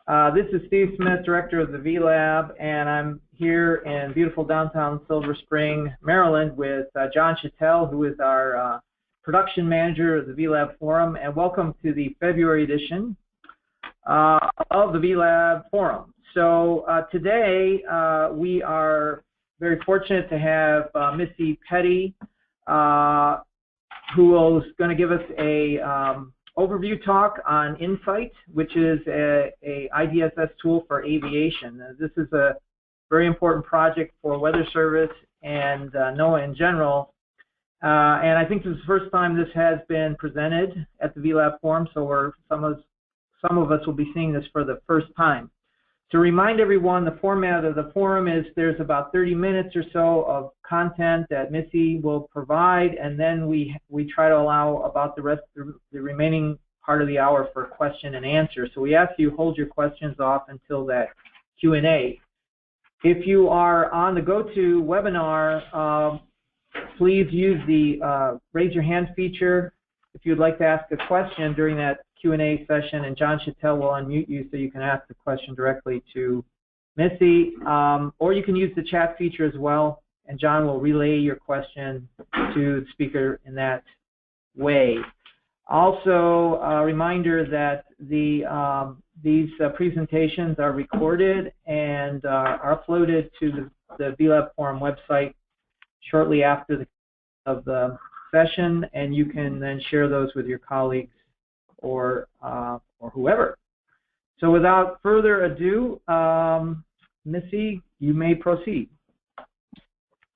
This is Steve Smith, Director of the VLab, and I'm here in beautiful downtown Silver Spring, Maryland, with John Chattel, who is our Production Manager of the VLabForum, and welcome to the February edition of the VLabForum. So today we are very fortunate to have Missy Petty, who is going to give us a overview talk on INSITE, which is a IDSS tool for aviation. This is a very important project for Weather Service and NOAA in general. And I think this is the first time this has been presented at the VLabForum, so some of us will be seeing this for the first time. To remind everyone, the format of the forum is there's about 30 minutes or so of content that Missy will provide, and then we try to allow about the remaining part of the hour for question and answer. So we ask you hold your questions off until that Q&A. If you are on the GoToWebinar, please use the raise your hand feature if you'd like to ask a question during that Q&A session, and John Chattel will unmute you so you can ask the question directly to Missy, or you can use the chat feature as well, and John will relay your question to the speaker in that way. Also, a reminder that these presentations are recorded and are uploaded to the VLabForum website shortly after the session, and you can then share those with your colleagues or whoever. So without further ado, Missy, you may proceed.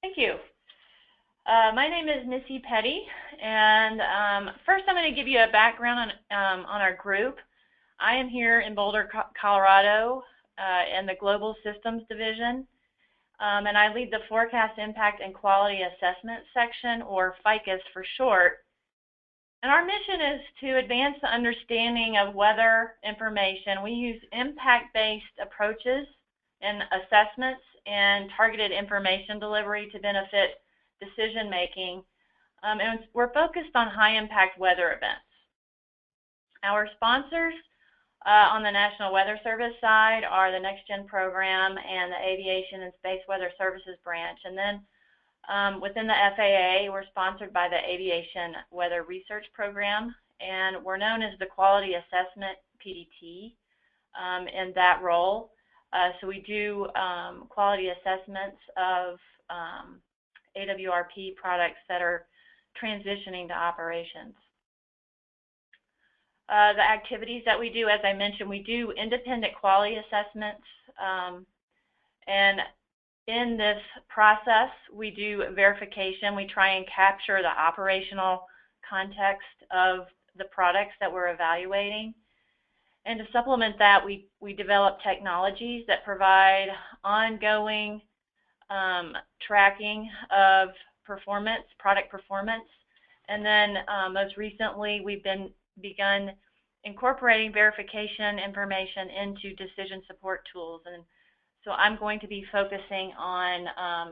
Thank you. My name is Missy Petty, and first I'm going to give you a background on our group. I am here in Boulder, Colorado, in the Global Systems Division, and I lead the Forecast Impact and Quality Assessment section, or FICUS for short. And our mission is to advance the understanding of weather information. We use impact-based approaches in assessments and targeted information delivery to benefit decision-making. And we're focused on high-impact weather events. Our sponsors on the National Weather Service side are the Next Gen program and the Aviation and Space Weather Services branch. And then within the FAA, we're sponsored by the Aviation Weather Research Program, and we're known as the Quality Assessment PDT in that role. So we do quality assessments of AWRP products that are transitioning to operations. The activities that we do, as I mentioned, we do independent quality assessments, and in this process, we do verification. We try and capture the operational context of the products that we're evaluating. And to supplement that, we develop technologies that provide ongoing tracking of performance, product performance. And then most recently, we've begun incorporating verification information into decision support tools. And so I'm going to be focusing on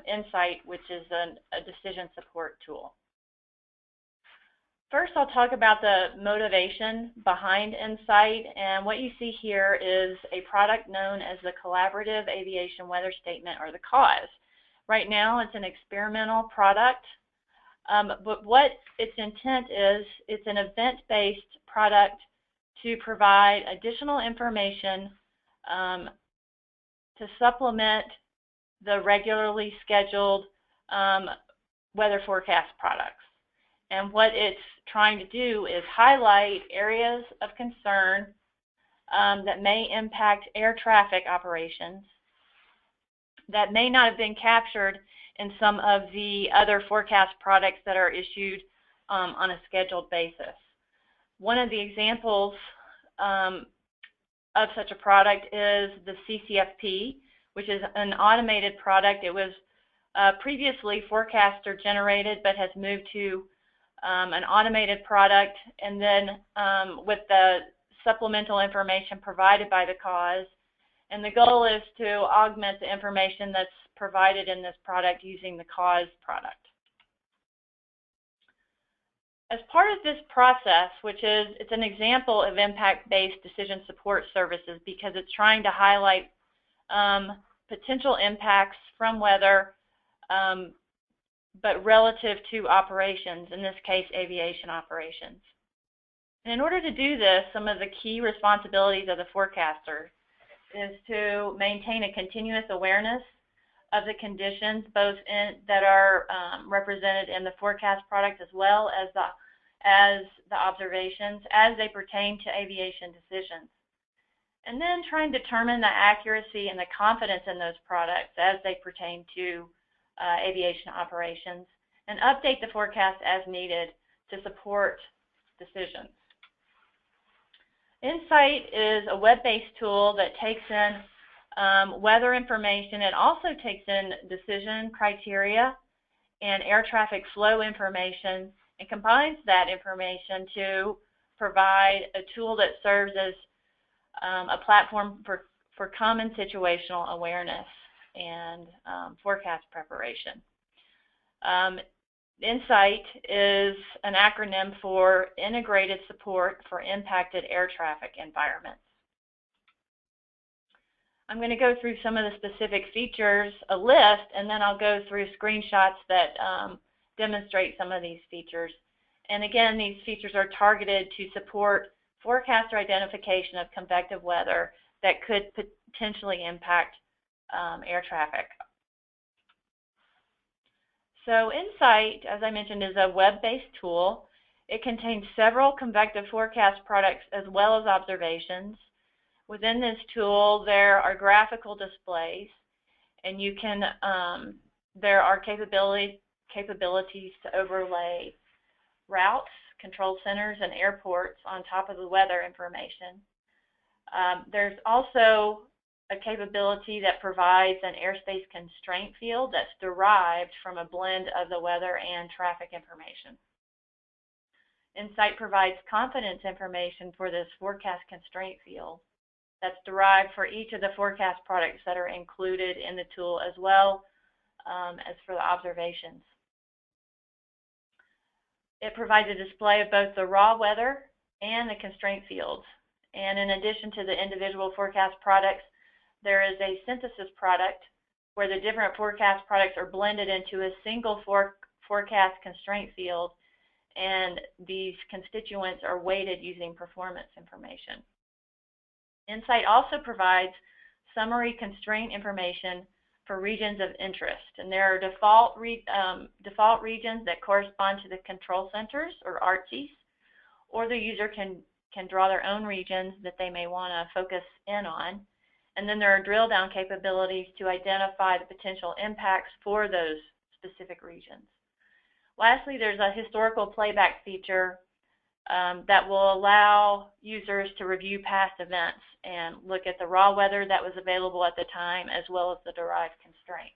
INSITE, which is a decision support tool. First, I'll talk about the motivation behind INSITE, and what you see here is a product known as the Collaborative Aviation Weather Statement, or the CAWS. Right now, it's an experimental product, but what its intent is, it's an event-based product to provide additional information to supplement the regularly scheduled weather forecast products. And what it's trying to do is highlight areas of concern that may impact air traffic operations that may not have been captured in some of the other forecast products that are issued on a scheduled basis. One of the examples of such a product is the CCFP, which is an automated product. It was previously forecaster generated, but has moved to an automated product, and then with the supplemental information provided by the CAWS. And the goal is to augment the information that's provided in this product using the CAWS product. As part of this process, which is, it's an example of impact-based decision support services because it's trying to highlight potential impacts from weather, but relative to operations, in this case, aviation operations. And in order to do this, some of the key responsibilities of the forecaster is to maintain a continuous awareness of the conditions, both that are represented in the forecast product as well as the observations as they pertain to aviation decisions. And then try and determine the accuracy and the confidence in those products as they pertain to aviation operations, and update the forecast as needed to support decisions. INSITE is a web-based tool that takes in weather information. It also takes in decision criteria and air traffic flow information and combines that information to provide a tool that serves as a platform for common situational awareness and forecast preparation. INSITE is an acronym for Integrated Support for Impacted Air Traffic Environments. I'm going to go through some of the specific features, a list, and then I'll go through screenshots that demonstrate some of these features. And again, these features are targeted to support forecaster identification of convective weather that could potentially impact air traffic. So INSITE, as I mentioned, is a web-based tool. It contains several convective forecast products as well as observations. Within this tool, there are graphical displays, and you can there are capabilities to overlay routes, control centers, and airports on top of the weather information. There's also a capability that provides an airspace constraint field that's derived from a blend of the weather and traffic information. INSITE provides confidence information for this forecast constraint field that's derived for each of the forecast products that are included in the tool, as well as for the observations. It provides a display of both the raw weather and the constraint fields. And in addition to the individual forecast products, there is a synthesis product where the different forecast products are blended into a single forecast constraint field, and these constituents are weighted using performance information. INSITE also provides summary constraint information for regions of interest, and there are default regions that correspond to the control centers, or ARTCs, or the user can draw their own regions that they may want to focus in on. And then there are drill down capabilities to identify the potential impacts for those specific regions. Lastly, there's a historical playback feature that will allow users to review past events and look at the raw weather that was available at the time, as well as the derived constraints.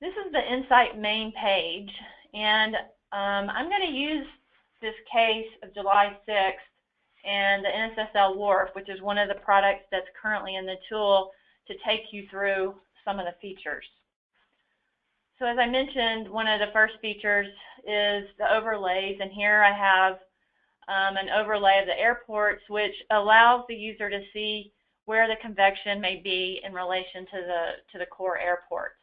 This is the INSITE main page, and I'm going to use this case of July 6th and the NSSL WRF, which is one of the products that's currently in the tool, to take you through some of the features. So as I mentioned, one of the first features is the overlays, and here I have an overlay of the airports, which allows the user to see where the convection may be in relation to the core airports.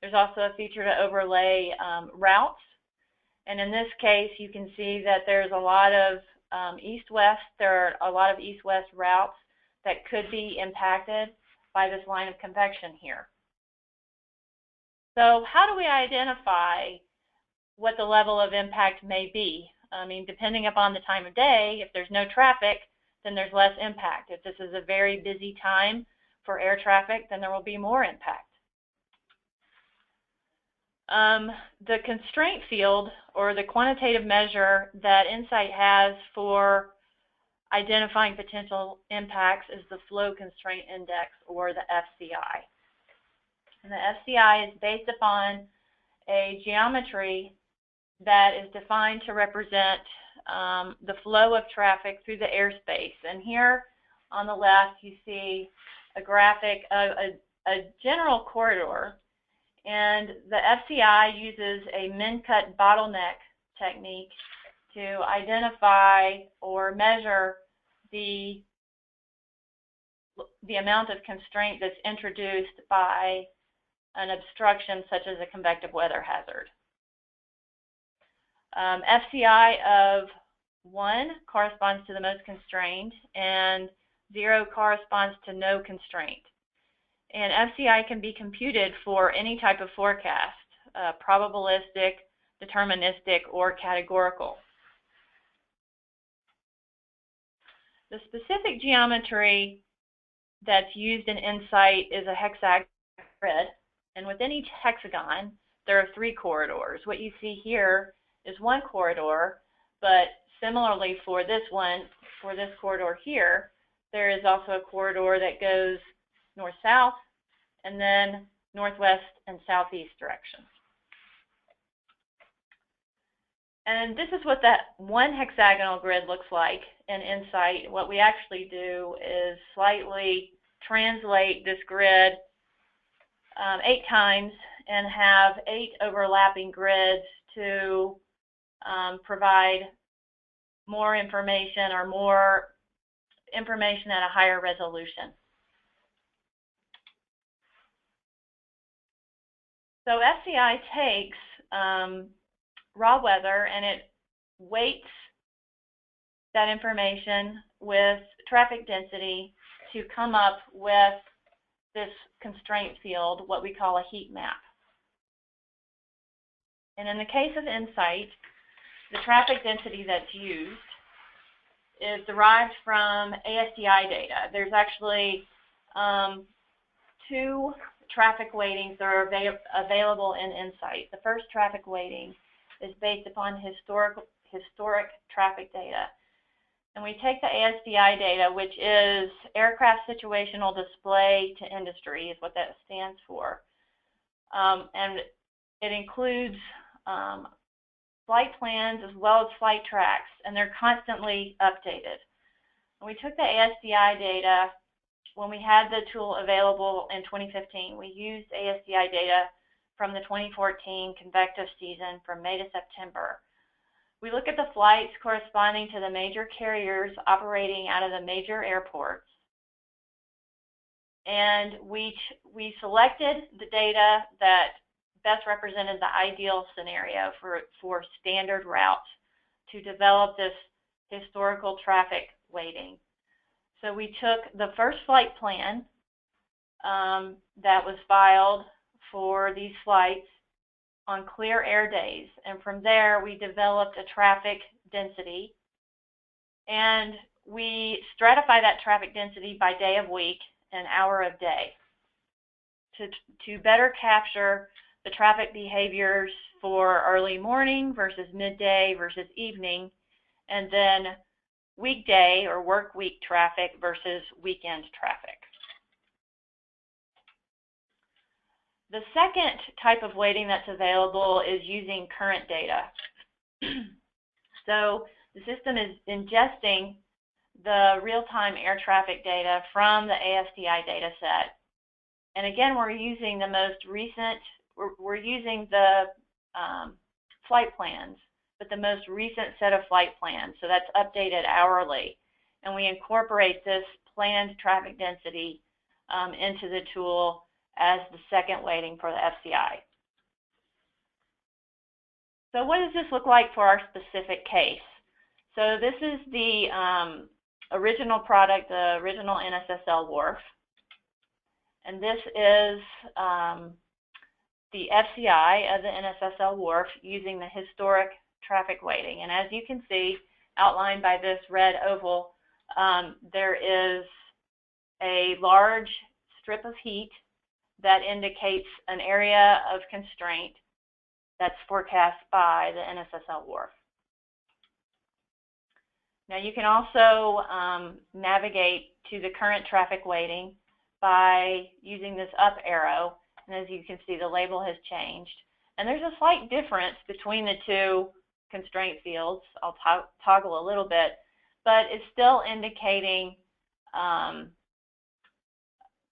There's also a feature to overlay routes, and in this case, you can see that there's a lot of east-west. There are a lot of east-west routes that could be impacted by this line of convection here. So how do we identify what the level of impact may be? I mean, depending upon the time of day, if there's no traffic, then there's less impact. If this is a very busy time for air traffic, then there will be more impact. The constraint field, or the quantitative measure that INSITE has for identifying potential impacts, is the Flow Constraint Index, or the FCI. And the FCI is based upon a geometry that is defined to represent the flow of traffic through the airspace. And here on the left, you see a graphic of a general corridor. And the FCI uses a min-cut bottleneck technique to identify or measure the amount of constraint that's introduced by an obstruction such as a convective weather hazard. FCI of 1 corresponds to the most constrained, and 0 corresponds to no constraint. And FCI can be computed for any type of forecast, probabilistic, deterministic, or categorical. The specific geometry that's used in INSITE is a hexagon grid, and within each hexagon there are 3 corridors. What you see here is 1 corridor, but similarly for this corridor here, there is also a corridor that goes north-south and then northwest and southeast direction. And this is what that 1 hexagonal grid looks like in INSITE. What we actually do is slightly translate this grid 8 times and have 8 overlapping grids to provide more information or more information at a higher resolution. So FCI takes raw weather and it weights that information with traffic density to come up with this constraint field, what we call a heat map. And in the case of INSITE, the traffic density that's used is derived from ASDI data. There's actually 2 traffic weightings that are available in INSITE. The first traffic weighting is based upon historic traffic data. And we take the ASDI data, which is Aircraft Situational Display to Industry, is what that stands for. And it includes flight plans as well as flight tracks, and they're constantly updated. And we took the ASDI data when we had the tool available in 2015. We used ASDI data from the 2014 convective season from May to September. We look at the flights corresponding to the major carriers operating out of the major airports. And we selected the data that best represented the ideal scenario for standard routes to develop this historical traffic weighting. So we took the first flight plan that was filed for these flights on clear air days, and from there we developed a traffic density, and we stratify that traffic density by day of week and hour of day to better capture the traffic behaviors for early morning versus midday versus evening, and then weekday or work week traffic versus weekend traffic. The second type of weighting that's available is using current data. So the system is ingesting the real-time air traffic data from the ASDI data set. And again, we're using the most recent, we're using the flight plans, but the most recent set of flight plans. So that's updated hourly. And we incorporate this planned traffic density into the tool as the second weighting for the FCI. So what does this look like for our specific case? So this is the original product, the original NSSL WRF. And this is the FCI of the NSSL WRF using the historic traffic weighting. And as you can see, outlined by this red oval, there is a large strip of heat that indicates an area of constraint that's forecast by the NSSL WRF. Now you can also navigate to the current traffic weighting by using this up arrow, and as you can see, the label has changed. And there's a slight difference between the 2 constraint fields. I'll toggle a little bit, but it's still indicating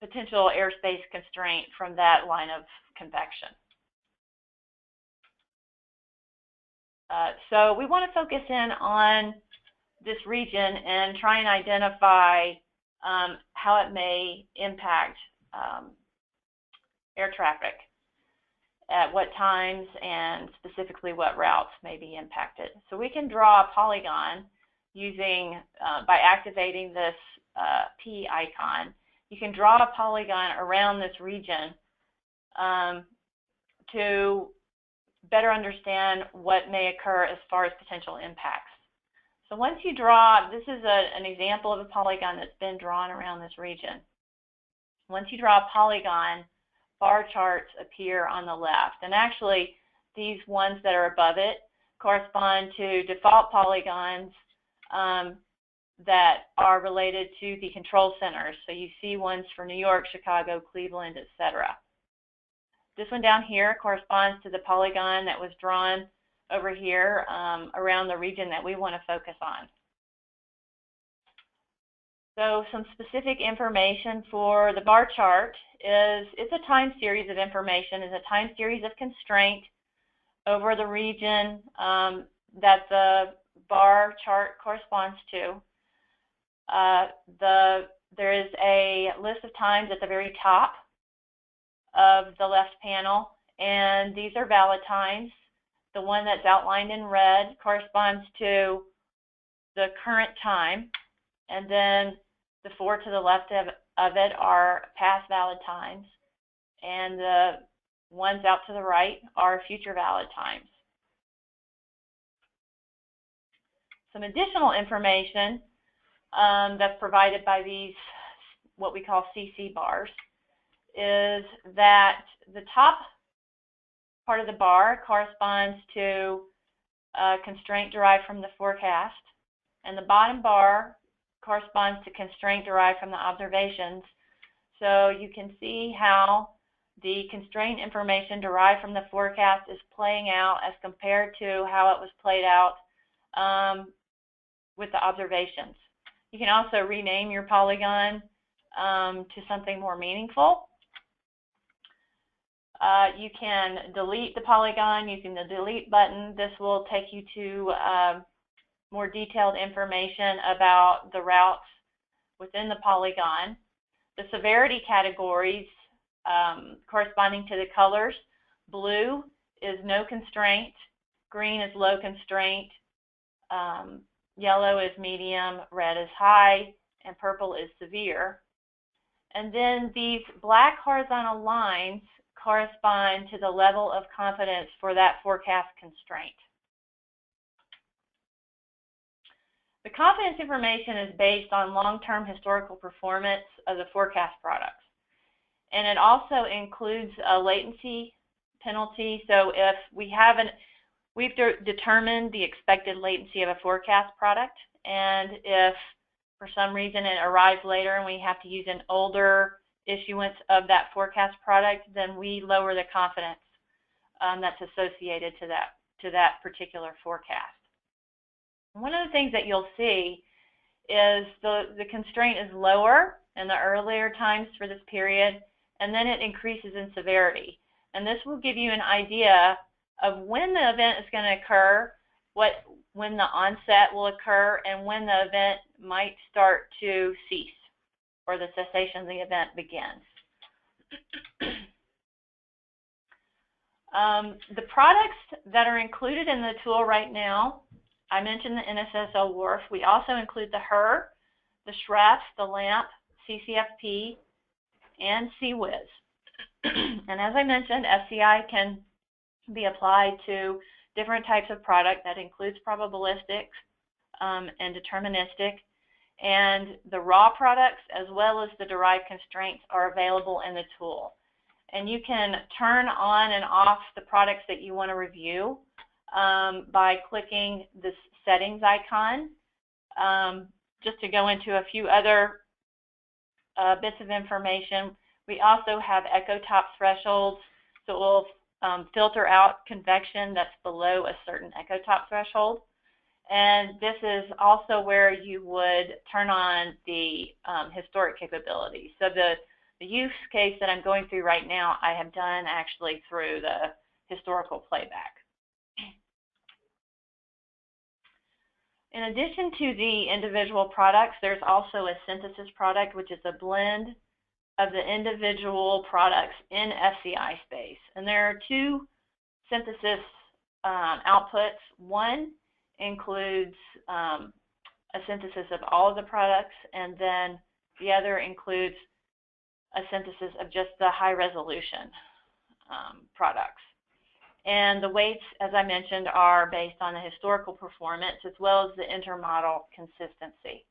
potential airspace constraint from that line of convection. So we want to focus in on this region and try and identify how it may impact air traffic, at what times, and specifically what routes may be impacted. So we can draw a polygon using, by activating this P icon. You can draw a polygon around this region to better understand what may occur as far as potential impacts. So once you draw, this is an example of a polygon that's been drawn around this region. Once you draw a polygon, bar charts appear on the left. And actually, these ones that are above it correspond to default polygons that are related to the control centers. So you see ones for New York, Chicago, Cleveland, etc. This one down here corresponds to the polygon that was drawn over here around the region that we want to focus on. So some specific information for the bar chart is it's a time series of information, it's a time series of constraint over the region that the bar chart corresponds to. There is a list of times at the very top of the left panel, and these are valid times. The one that's outlined in red corresponds to the current time, and then the four to the left of it are past valid times, and the ones out to the right are future valid times. Some additional information that's provided by these, what we call CC bars, is that the top part of the bar corresponds to a constraint derived from the forecast, and the bottom bar corresponds to constraint derived from the observations. So you can see how the constraint information derived from the forecast is playing out as compared to how it was played out with the observations. You can also rename your polygon to something more meaningful. You can delete the polygon using the delete button. This will take you to more detailed information about the routes within the polygon. The severity categories corresponding to the colors: blue is no constraint, green is low constraint, yellow is medium, red is high, and purple is severe. And then these black horizontal lines correspond to the level of confidence for that forecast constraint. The confidence information is based on long-term historical performance of the forecast products. And it also includes a latency penalty. So if we've determined the expected latency of a forecast product, and if for some reason it arrives later and we have to use an older issuance of that forecast product, then we lower the confidence that's associated to that particular forecast. One of the things that you'll see is the constraint is lower in the earlier times for this period, and then it increases in severity. And this will give you an idea of when the event is going to occur, when the onset will occur, and when the event might start to cease, or the cessation of the event begins. The products that are included in the tool right now, I mentioned the NSSL WRF. We also include the HER, the SHREF, the LAMP, CCFP, and CWIS. And as I mentioned, FCI can be applied to different types of product. That includes probabilistic and deterministic. And the raw products as well as the derived constraints are available in the tool. And you can turn on and off the products that you want to review by clicking this settings icon. Just to go into a few other bits of information, we also have echo top thresholds, so it will filter out convection that's below a certain echo top threshold. And this is also where you would turn on the historic capabilities. So the use case that I'm going through right now, I have done actually through the historical playback. In addition to the individual products, there's also a synthesis product, which is a blend of the individual products in FCI space. And there are two synthesis outputs. One includes a synthesis of all of the products, and then the other includes a synthesis of just the high resolution products. And the weights, as I mentioned, are based on the historical performance as well as the intermodal consistency.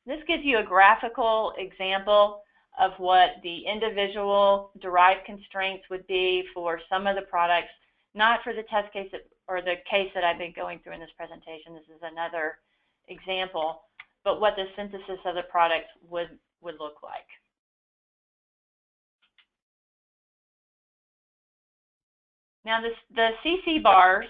This gives you a graphical example of what the individual derived constraints would be for some of the products, not for the test case or the case that I've been going through in this presentation. This is another example, but what the synthesis of the products would look like. Now, the CC bars,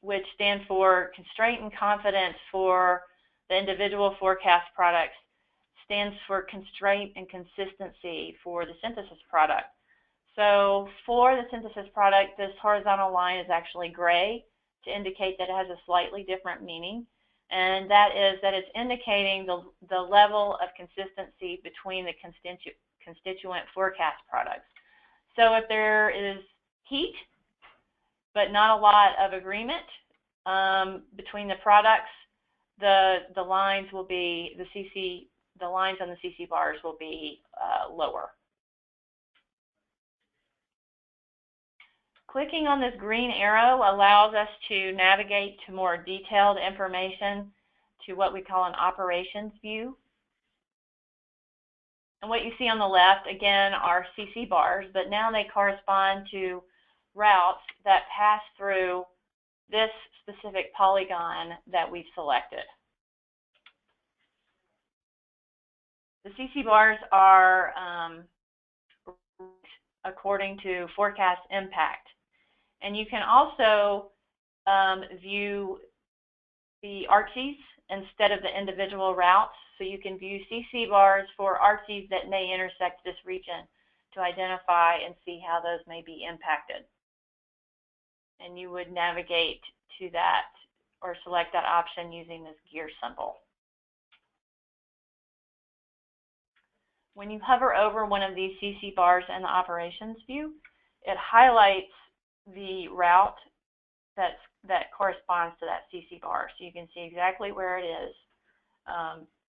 which stand for constraint and confidence for the individual forecast products, stands for constraint and consistency for the synthesis product. So for the synthesis product, this horizontal line is actually gray to indicate that it has a slightly different meaning, and that is that it's indicating the level of consistency between the constituent forecast products. So if there is heat, but not a lot of agreement between the products, the lines will be the lines on the CC bars will be lower. Clicking on this green arrow allows us to navigate to more detailed information to what we call an operations view. And what you see on the left, again, are CC bars, but now they correspond to routes that pass through this specific polygon that we've selected. The CC bars are according to forecast impact. And you can also view the ARCs instead of the individual routes. So you can view CC bars for ARCs that may intersect this region to identify and see how those may be impacted. And you would navigate to that or select that option using this gear symbol. When you hover over one of these CC bars in the operations view, it highlights the route that corresponds to that CC bar. So you can see exactly where it is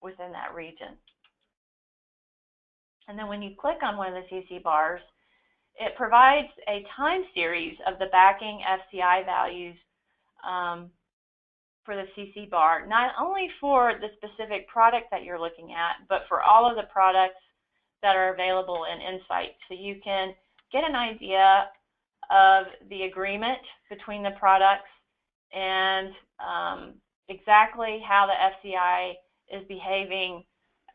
within that region. And then when you click on one of the CC bars, it provides a time series of the backing FCI values for the CC bar, not only for the specific product that you're looking at, but for all of the products that are available in INSITE. So you can get an idea of the agreement between the products and exactly how the FCI is behaving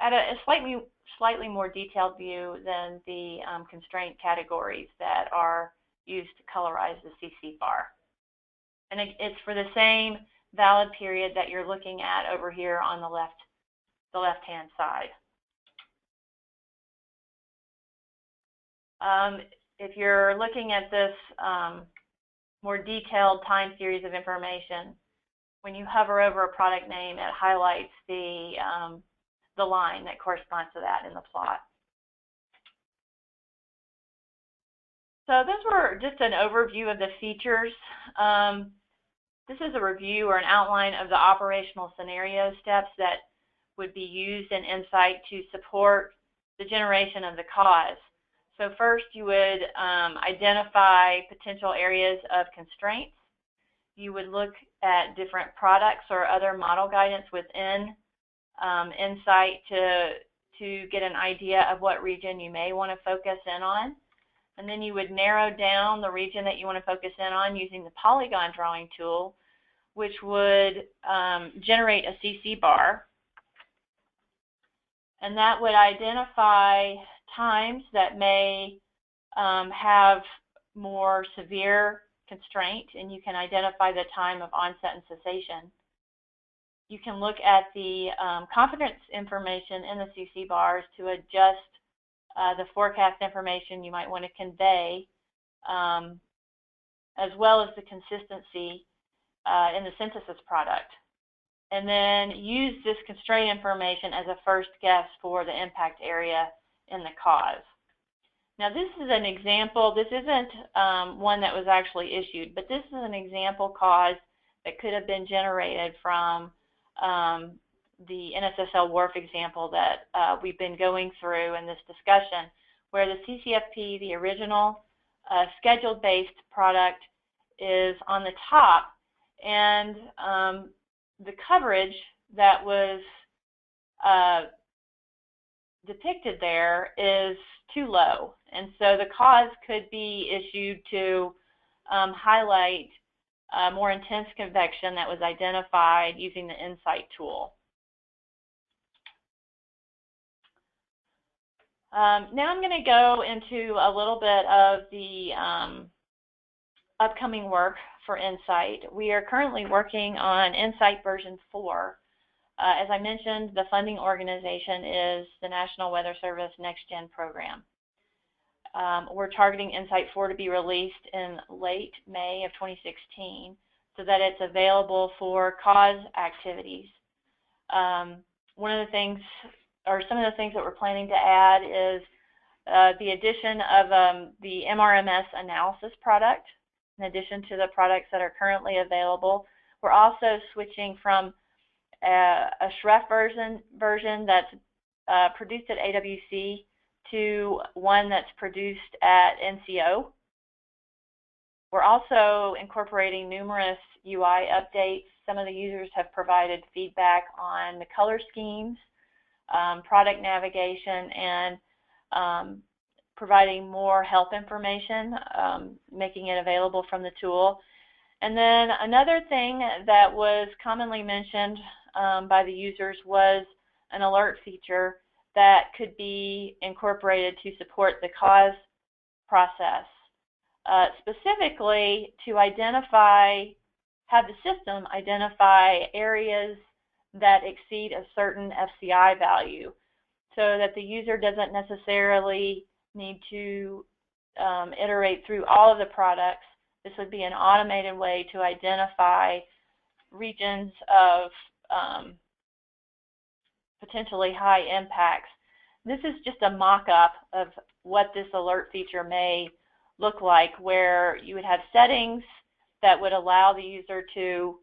at a slightly more detailed view than the constraint categories that are used to colorize the CC bar. And it's for the same valid period that you're looking at over here on the left-hand side. If you're looking at this more detailed time series of information, when you hover over a product name, it highlights the line that corresponds to that in the plot. So those were just an overview of the features. This is a review or an outline of the operational scenario steps that would be used in INSITE to support the generation of the cause. So first, you would identify potential areas of constraints. You would look at different products or other model guidance within INSITE to get an idea of what region you may want to focus in on. And then you would narrow down the region that you want to focus in on using the polygon drawing tool, which would generate a CC bar. And that would identify times that may have more severe constraint, and you can identify the time of onset and cessation. You can look at the confidence information in the CC bars to adjust the forecast information you might want to convey, as well as the consistency in the synthesis product, and then use this constraint information as a first guess for the impact area in the cause. Now this is an example. This isn't one that was actually issued, but this is an example cause that could have been generated from the NSSL WRF example that we've been going through in this discussion, where the CCFP, the original scheduled-based product, is on the top, and the coverage that was depicted there is too low, and so the cause could be issued to highlight more intense convection that was identified using the INSITE tool. Now I'm going to go into a little bit of the upcoming work for INSITE. We are currently working on INSITE version 4. As I mentioned, the funding organization is the National Weather Service Next Gen program. We're targeting INSITE 4 to be released in late May of 2016 so that it's available for cause activities. One of the things, or some of the things that we're planning to add, is the addition of the MRMS analysis product in addition to the products that are currently available. We're also switching from a SREF version that's produced at AWC to one that's produced at NCO. We're also incorporating numerous UI updates. Some of the users have provided feedback on the color schemes, product navigation, and providing more help information, making it available from the tool. And then another thing that was commonly mentioned by the users was an alert feature that could be incorporated to support the cause process, specifically to have the system identify areas that exceed a certain FCI value, so that the user doesn't necessarily need to iterate through all of the products. This would be an automated way to identify regions of potentially high impacts. This is just a mock-up of what this alert feature may look like, where you would have settings that would allow the user to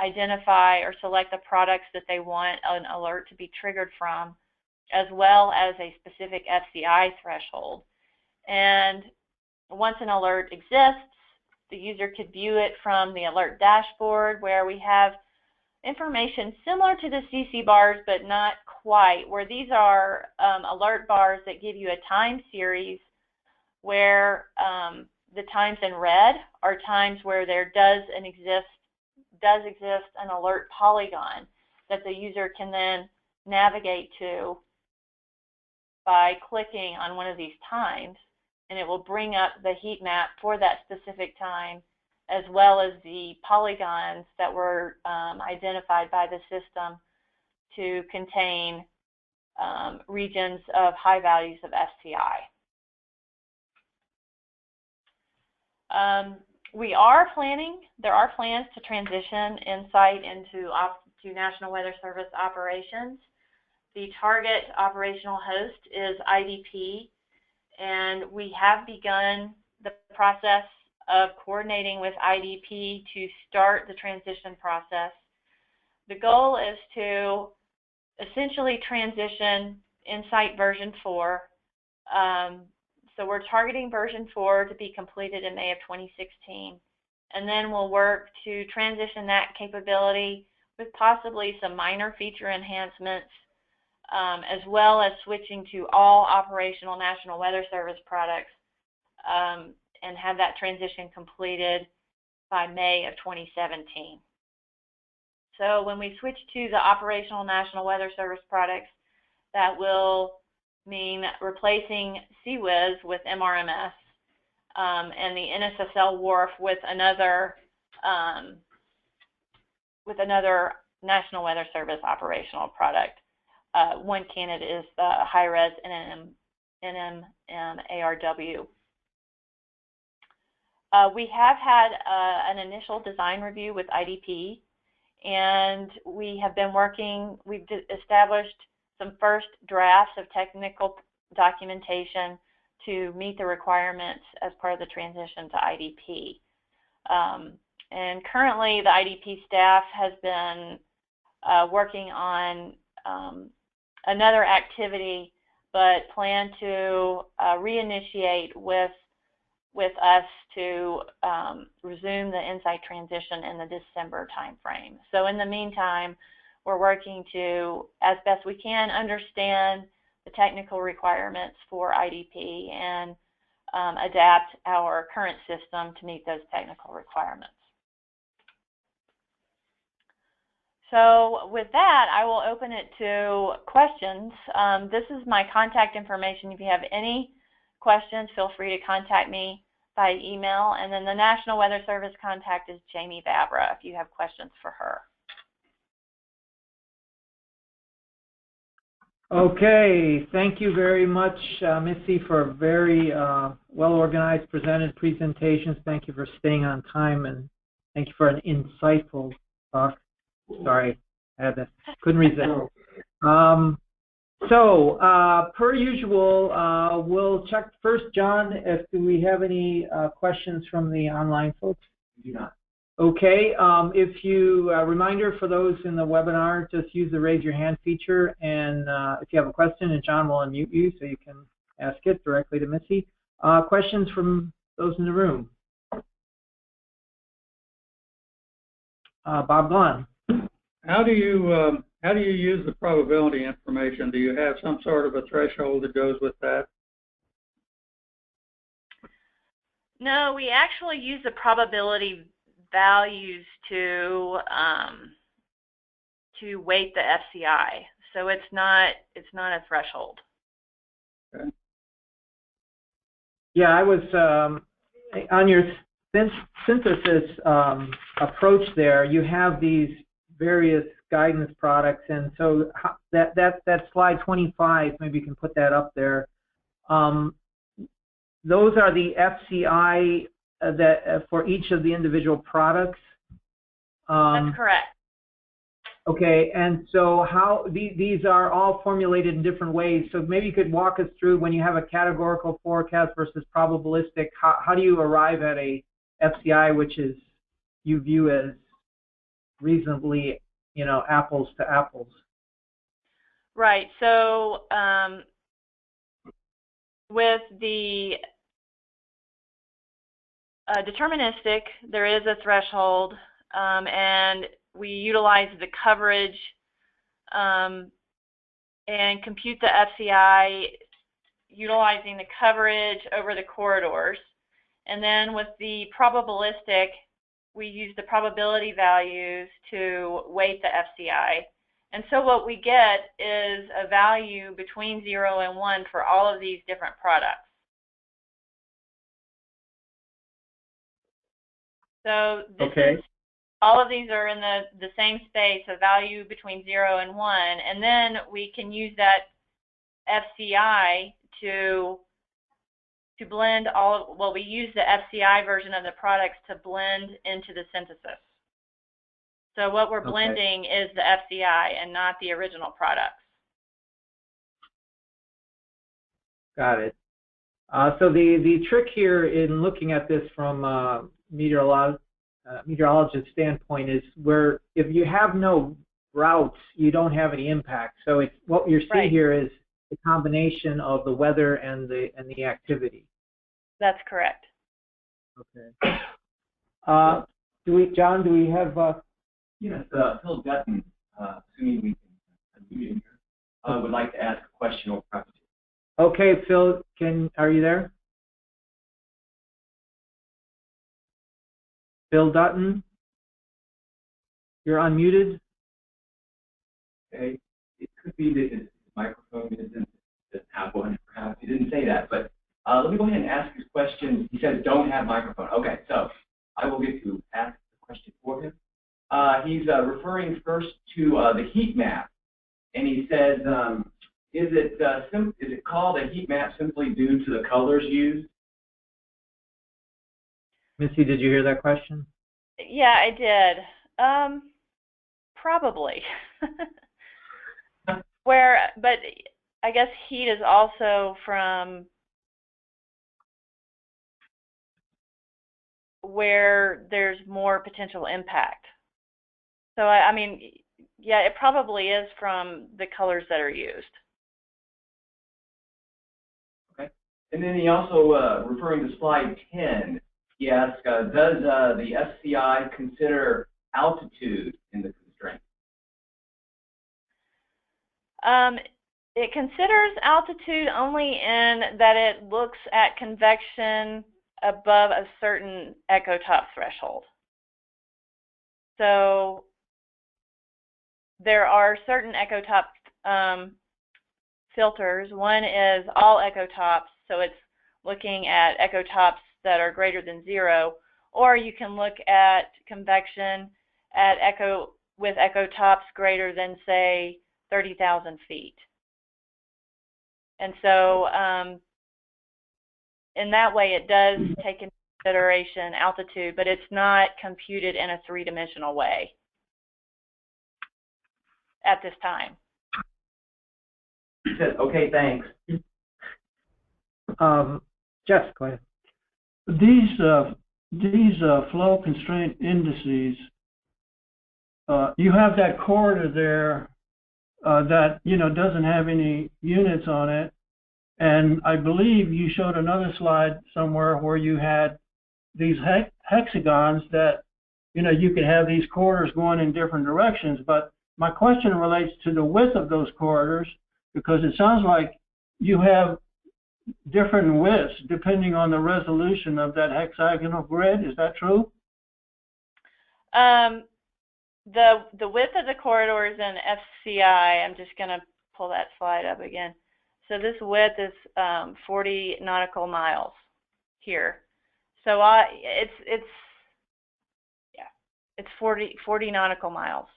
identify or select the products that they want an alert to be triggered from, as well as a specific FCI threshold. And once an alert exists, the user could view it from the alert dashboard, where we have information similar to the CC bars, but not quite, where these are alert bars that give you a time series where the times in red are times where there does exist an alert polygon that the user can then navigate to by clicking on one of these times, and it will bring up the heat map for that specific time, as well as the polygons that were identified by the system to contain regions of high values of FCI. There are plans to transition INSITE into National Weather Service operations. The target operational host is IDP, and we have begun the process of coordinating with IDP to start the transition process. The goal is to essentially transition INSITE version 4. So we're targeting version 4 to be completed in May of 2016. And then we'll work to transition that capability with possibly some minor feature enhancements, as well as switching to all operational National Weather Service products, and have that transition completed by May of 2017. So when we switch to the operational National Weather Service products, that will mean replacing CWIS with MRMS, and the NSSL WRF with another National Weather Service operational product. One candidate is the high-res NMARW. We have had an initial design review with IDP, and we have been working, we've established some first drafts of technical documentation to meet the requirements as part of the transition to IDP. And currently the IDP staff has been working on another activity, but plan to reinitiate with us to resume the INSITE transition in the December timeframe. So in the meantime, we're working to, as best we can, understand the technical requirements for IDP and adapt our current system to meet those technical requirements. So with that, I will open it to questions. This is my contact information. If you have any questions, feel free to contact me by email. And then the National Weather Service contact is Jamie Vabra if you have questions for her. Okay, thank you very much, Missy, for a very well-organized presentations. Thank you for staying on time, and thank you for an insightful talk. Sorry, I had to, couldn't resist. Per usual, we'll check first, John, if do we have any questions from the online folks? We do not. Okay, if you, reminder for those in the webinar, just use the raise your hand feature, and if you have a question, and John will unmute you so you can ask it directly to Missy. Questions from those in the room? Bob Glenn. How do you use the probability information? Do you have some sort of a threshold that goes with that? No, we actually use the probability values to weight the FCI. So it's not a threshold. Okay. Yeah, I was on your synthesis approach there. You have these various guidance products, and so that slide 25, maybe you can put that up there. Those are the FCI that for each of the individual products. That's correct. Okay, and so how these are all formulated in different ways. So maybe you could walk us through when you have a categorical forecast versus probabilistic. How do you arrive at a FCI which is you view as reasonably, you know, apples to apples? Right. So with the deterministic, there is a threshold, and we utilize the coverage and compute the FCI utilizing the coverage over the corridors. And then with the probabilistic, we use the probability values to weight the FCI. And so what we get is a value between 0 and 1 for all of these different products. So this okay. is, all of these are in the same space, a value between 0 and 1, and then we can use that FCI to blend all, well, we use the FCI version of the products to blend into the synthesis. So what we're blending is the FCI and not the original products. Got it. So the trick here in looking at this from meteorologist standpoint is where if you have no routes, you don't have any impact. So it's what you're seeing here is the combination of the weather and the activity. That's correct. Okay. John, do we have? Yes, Phil Dutton, assuming we can unmute him here, would like to ask a question or preface. Okay, Phil, are you there? Phil Dutton, you're unmuted. Okay, it could be that his microphone doesn't have one, perhaps. He didn't say that, but let me go ahead and ask his question. He says don't have microphone. Okay, so I will get to ask the question for him. He's referring first to the heat map, and he says, is it called a heat map simply due to the colors used? Missy, did you hear that question? Yeah, I did. Probably. But I guess heat is also from where there's more potential impact. So I mean, yeah, it probably is from the colors that are used. Okay. And then he also, referring to slide 10, he asked, does the SCI consider altitude in the constraint? It considers altitude only in that it looks at convection above a certain ecotop threshold. So there are certain ecotop filters. One is all ecotops, so it's looking at ecotops that are greater than 0, or you can look at convection at with ecotops greater than, say, 30,000 feet. And so in that way it does take into consideration altitude, but it's not computed in a 3-dimensional way at this time. He said, okay, thanks. Jeff, go ahead. These flow constraint indices, you have that corridor there that doesn't have any units on it, and I believe you showed another slide somewhere where you had these hexagons that you could have these corridors going in different directions. But my question relates to the width of those corridors, because it sounds like you have different widths depending on the resolution of that hexagonal grid. Is that true? The width of the corridor is in FCI. I'm just going to pull that slide up again. So this width is 40 nautical miles here. So it's 40 nautical miles.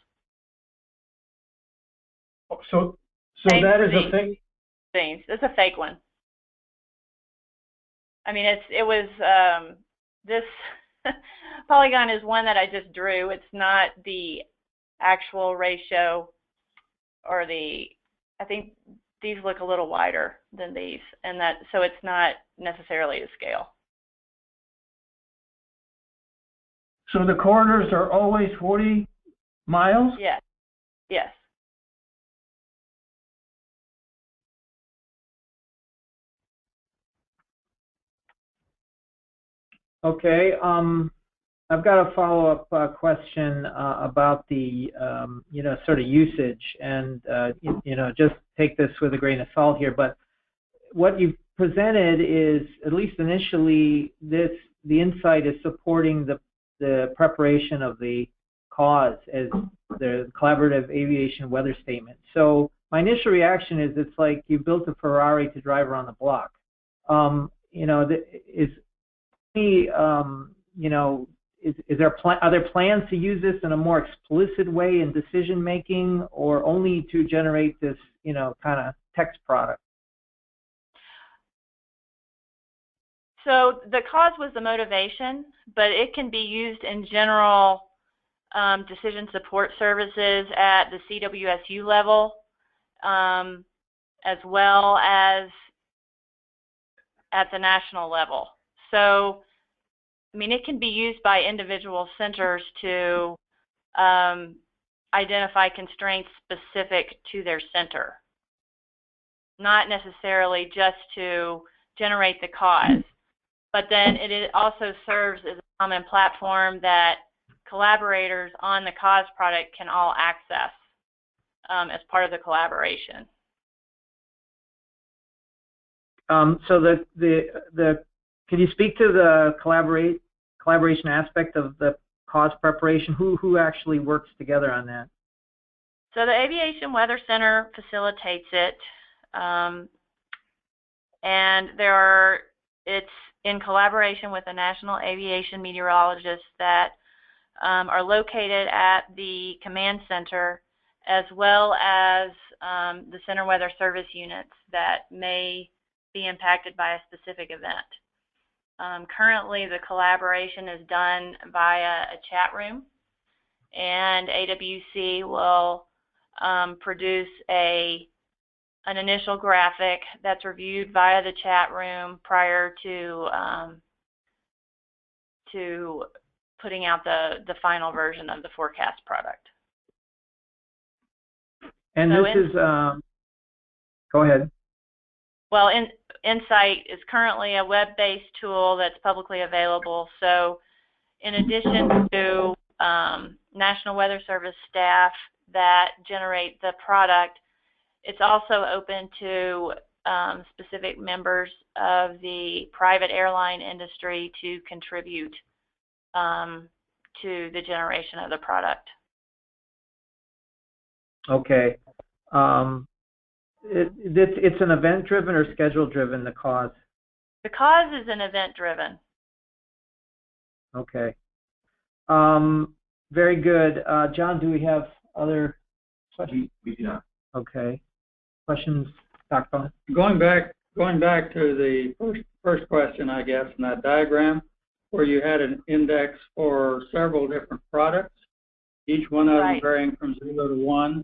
So that is a fake. It's a fake one. I mean, this polygon is one that I just drew. It's not the actual ratio, or I think these look a little wider than these, and so it's not necessarily to scale. So the corridors are always 40 miles? Yes. Yes. Okay. I've got a follow-up question about the sort of usage, and just take this with a grain of salt here. But what you've presented is, at least initially, the INSITE is supporting the preparation of the cause as the collaborative aviation weather statement. So my initial reaction is, it's like you built a Ferrari to drive around the block. Are there plans to use this in a more explicit way in decision making, or only to generate this kind of text product? So the cause was the motivation, but it can be used in general decision support services at the CWSU level, as well as at the national level. So, I mean, it can be used by individual centers to identify constraints specific to their center, not necessarily just to generate the cause. But then it also serves as a common platform that collaborators on the cause product can all access as part of the collaboration. So can you speak to the collaboration aspect of the cause preparation? Who actually works together on that? So the Aviation Weather Center facilitates it, and it's in collaboration with the National Aviation Meteorologists that are located at the command center, as well as the Center Weather Service units that may be impacted by a specific event. Currently, the collaboration is done via a chat room, and AWC will produce an initial graphic that's reviewed via the chat room prior to putting out the final version of the forecast product. And So this is, go ahead. Well, INSITE is currently a web-based tool that's publicly available. So in addition to National Weather Service staff that generate the product, it's also open to specific members of the private airline industry to contribute to the generation of the product. Okay. It's an event-driven or schedule-driven, the cause? The cause is an event-driven. Okay. Very good. John, do we have other questions? We do not. Okay. Questions, Dr. Bowman? Going back to the first question, I guess, in that diagram, where you had an index for several different products, each one of them varying from 0 to 1.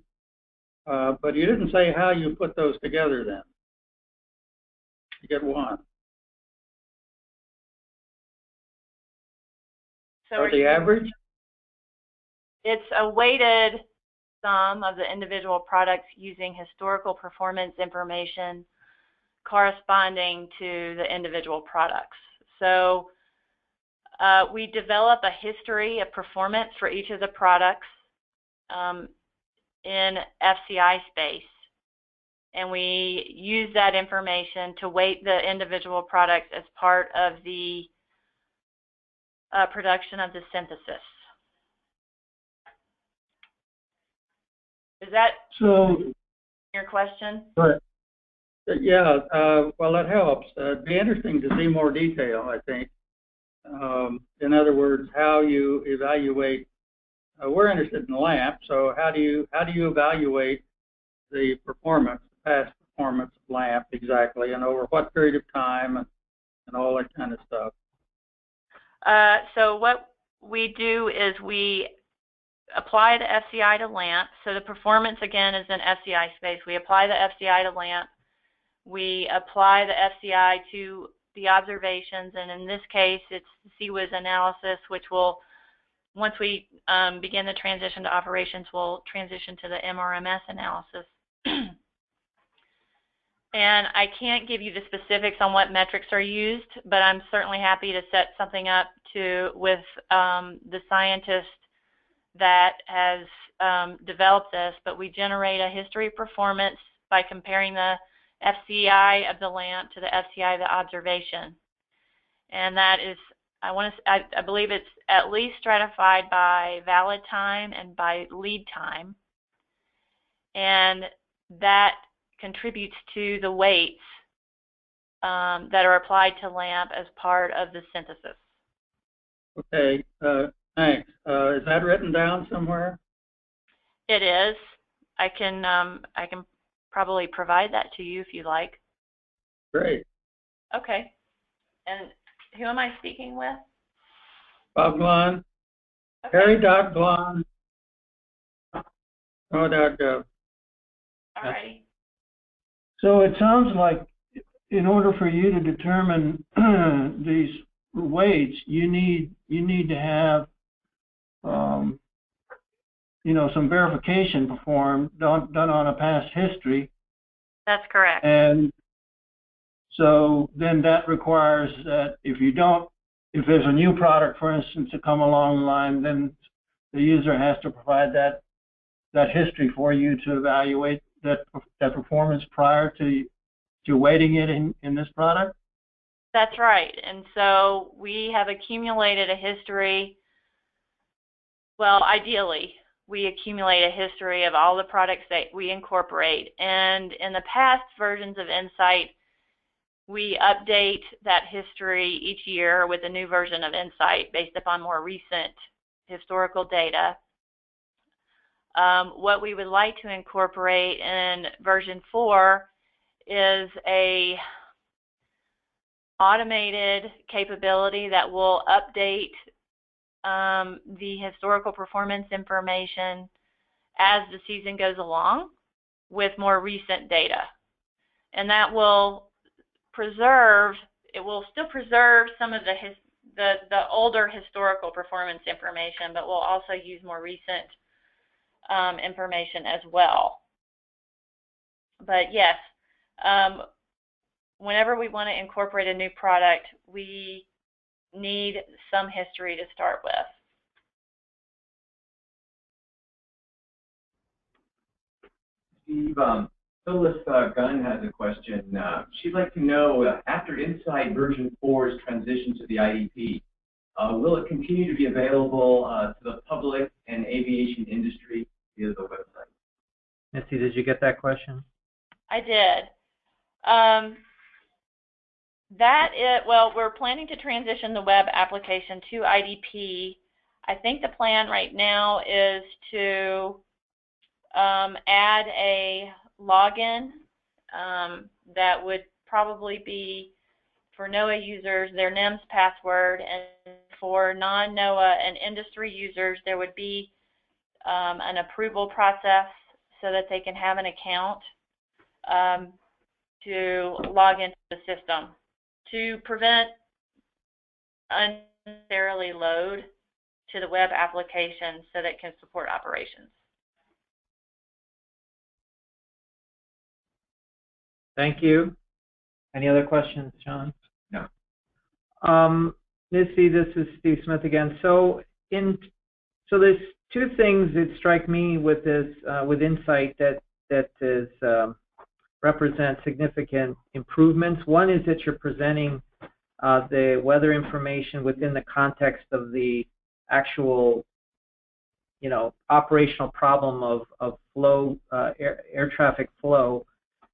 But you didn't say how you put those together then. You get 1. So or the average? It's a weighted sum of the individual products using historical performance information corresponding to the individual products. So we develop a history of performance for each of the products in FCI space, and we use that information to weight the individual products as part of the production of the synthesis. Is that your question? But, yeah, well, that helps. It'd be interesting to see more detail, I think. In other words, how you evaluate. We're interested in LAMP, so how do you evaluate the performance, past performance of LAMP exactly, and over what period of time, and all that kind of stuff? So what we do is we apply the FCI to LAMP. So the performance, again, is in FCI space. We apply the FCI to LAMP. We apply the FCI to the observations, and in this case, it's the CWIS analysis, which will, once we begin the transition to operations, we'll transition to the MRMS analysis. And I can't give you the specifics on what metrics are used, but I'm certainly happy to set something up with the scientist that has developed this. But we generate a history of performance by comparing the FCI of the LAMP to the FCI of the observation. And that is, I believe it's at least stratified by valid time and by lead time. And that contributes to the weights that are applied to LAMP as part of the synthesis. Okay, thanks. Is that written down somewhere? It is. I can probably provide that to you if you like. Great. Okay. And who am I speaking with? Bob Glahn. Okay. Harry.Glahn. .gov. All righty. So it sounds like in order for you to determine these weights, you need to have some verification performed done on a past history. That's correct. And so then that requires that if there's a new product, for instance, to come along the line, then the user has to provide that history for you to evaluate that performance prior to weighting it in this product? That's right. And so we have accumulated a history. Well, ideally, we accumulate a history of all the products that we incorporate. And in the past versions of INSITE, we update that history each year with a new version of INSITE based upon more recent historical data. What we would like to incorporate in version 4 is automated capability that will update the historical performance information as the season goes along with more recent data. And that will preserve, it will still preserve some of the older historical performance information, but we'll also use more recent information as well. But yes, whenever we want to incorporate a new product, we need some history to start with. Steve, Phyllis Gunn has a question. She'd like to know, after INSITE version 4's transition to the IDP, will it continue to be available to the public and aviation industry via the website? Missy, did you get that question? I did. Well, we're planning to transition the web application to IDP. I think the plan right now is to add a login that would probably be for NOAA users their NIMS password, and for non-NOAA and industry users there would be an approval process so that they can have an account to log into the system to prevent unnecessarily load to the web application so that it can support operations. Thank you. Any other questions, John? No. Missy, this is Steve Smith again. So there's two things that strike me with this with INSITE that is represent significant improvements. One is that you're presenting the weather information within the context of the actual, operational problem of flow, air traffic flow.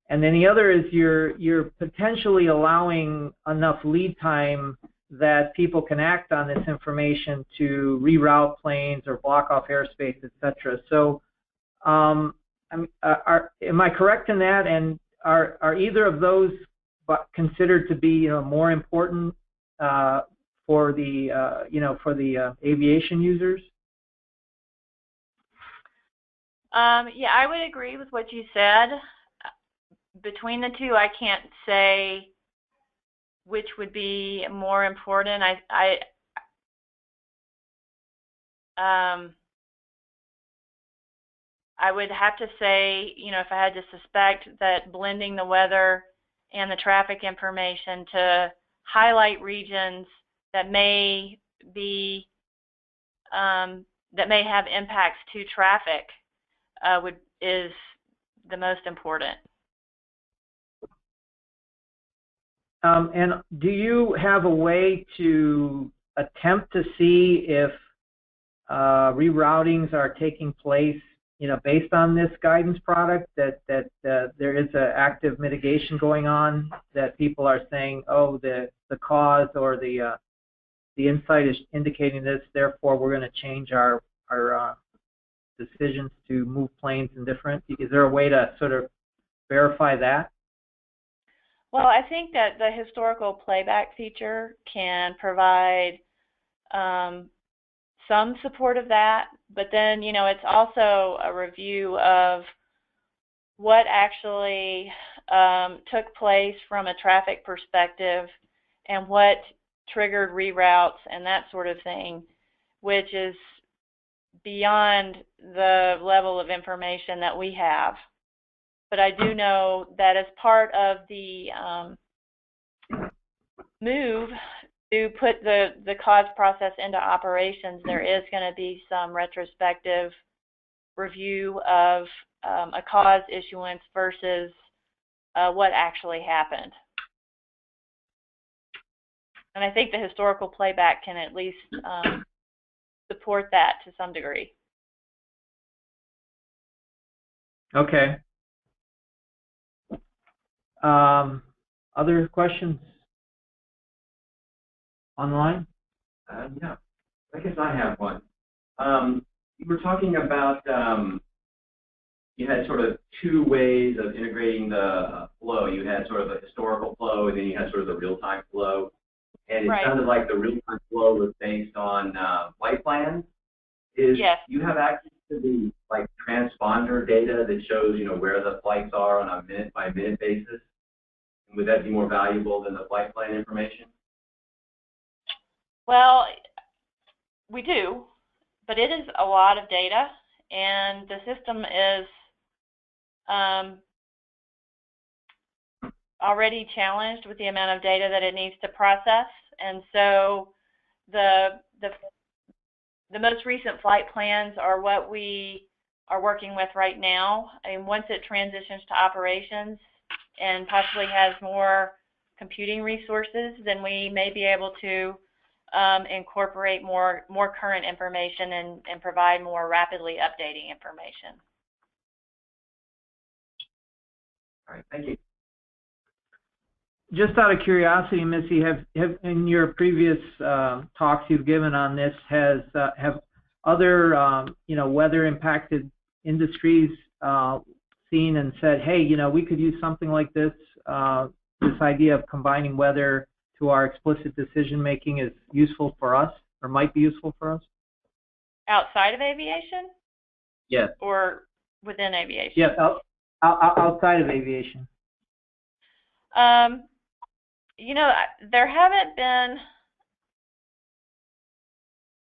And then the other is you're potentially allowing enough lead time that people can act on this information to reroute planes or block off airspace, etc. So, am I correct in that? And are either of those considered to be more important for the aviation users? Yeah, I would agree with what you said. Between the two, I can't say which would be more important. I would have to say, if I had to suspect, that blending the weather and the traffic information to highlight regions that may be that may have impacts to traffic is the most important. And do you have a way to attempt to see if reroutings are taking place, based on this guidance product, that there is an active mitigation going on, that people are saying, oh, the cause or the INSITE is indicating this, therefore we're going to change our decisions to move planes in different? Is there a way to sort of verify that? Well, I think that the historical playback feature can provide some support of that, but then, it's also a review of what actually took place from a traffic perspective and what triggered reroutes and that sort of thing, which is beyond the level of information that we have. But I do know that as part of the move to put the cause process into operations, there is going to be some retrospective review of a cause issuance versus what actually happened. And I think the historical playback can at least support that to some degree. Okay. Other questions online? Yeah, I guess I have one. You were talking about you had sort of two ways of integrating the flow. You had sort of a historical flow, and then you had sort of the real-time flow. And it Right. sounded like the real-time flow was based on flight plans. Yes. You have access to the like transponder data that shows, where the flights are on a minute-by-minute basis? And would that be more valuable than the flight plan information? Well, we do, but it is a lot of data, and the system is already challenged with the amount of data that it needs to process, and so the most recent flight plans are what we are working with right now. And once it transitions to operations and possibly has more computing resources, then we may be able to incorporate more current information and provide more rapidly updating information. All right, thank you. Just out of curiosity, Missy, have in your previous talks you've given on this, have other weather-impacted industries seen and said, hey, we could use something like this? This idea of combining weather to our explicit decision making is useful for us, or might be useful for us? Outside of aviation? Yes. Or within aviation? Yes, outside of aviation. There haven't been,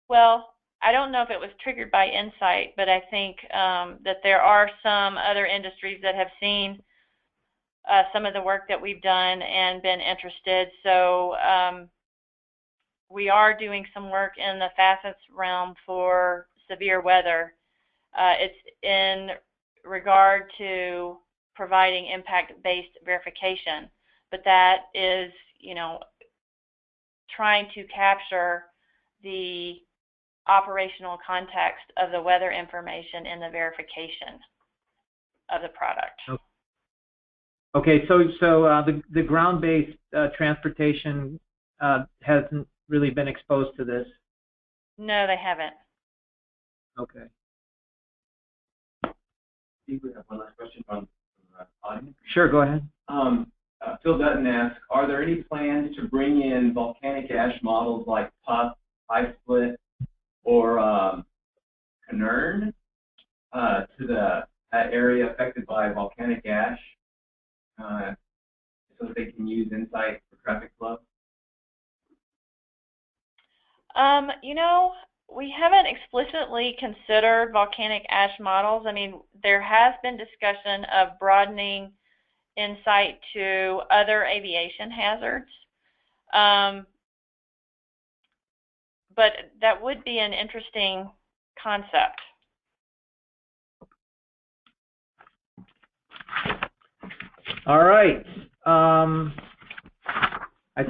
well, I don't know if it was triggered by INSITE, but I think that there are some other industries that have seen some of the work that we've done and been interested. So we are doing some work in the facets realm for severe weather. It's in regard to providing impact-based verification, but that is, trying to capture the operational context of the weather information in the verification of the product. Okay, so the ground-based transportation hasn't really been exposed to this? No, they haven't. Okay. I think we have one last question from the audience. Sure, go ahead. Phil Dutton asks, are there any plans to bring in volcanic ash models like PUF, Split, or Canern to that area affected by volcanic ash so that they can use INSITE for traffic flow? We haven't explicitly considered volcanic ash models. I mean, there has been discussion of broadening INSITE to other aviation hazards. But that would be an interesting concept. All right. I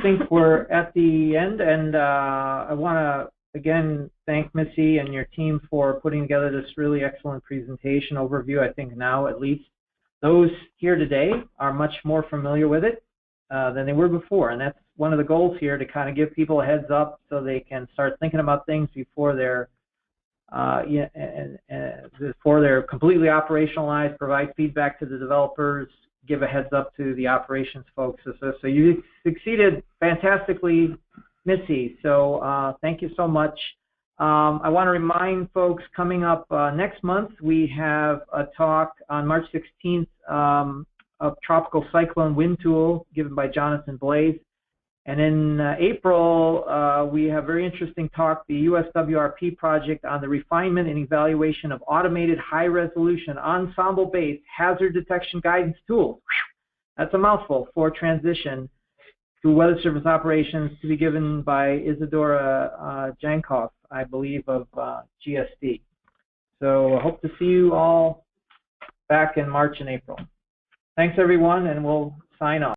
think we're at the end, and I want to again thank Missy and your team for putting together this really excellent presentation overview. I think now at least those here today are much more familiar with it than they were before, and that's one of the goals here, to kind of give people a heads up so they can start thinking about things before they're before they're completely operationalized, provide feedback to the developers, give a heads up to the operations folks. So you succeeded fantastically, Missy. So thank you so much. I want to remind folks, coming up next month, we have a talk on March 16th of Tropical Cyclone Wind Tool given by Jonathan Blaze. And in April, we have a very interesting talk, the USWRP project on the refinement and evaluation of automated high-resolution ensemble-based hazard detection guidance tools. That's a mouthful, for transition to weather service operations, to be given by Isadora Jankoff, I believe, of GSD. So I hope to see you all back in March and April. Thanks, everyone, and we'll sign off.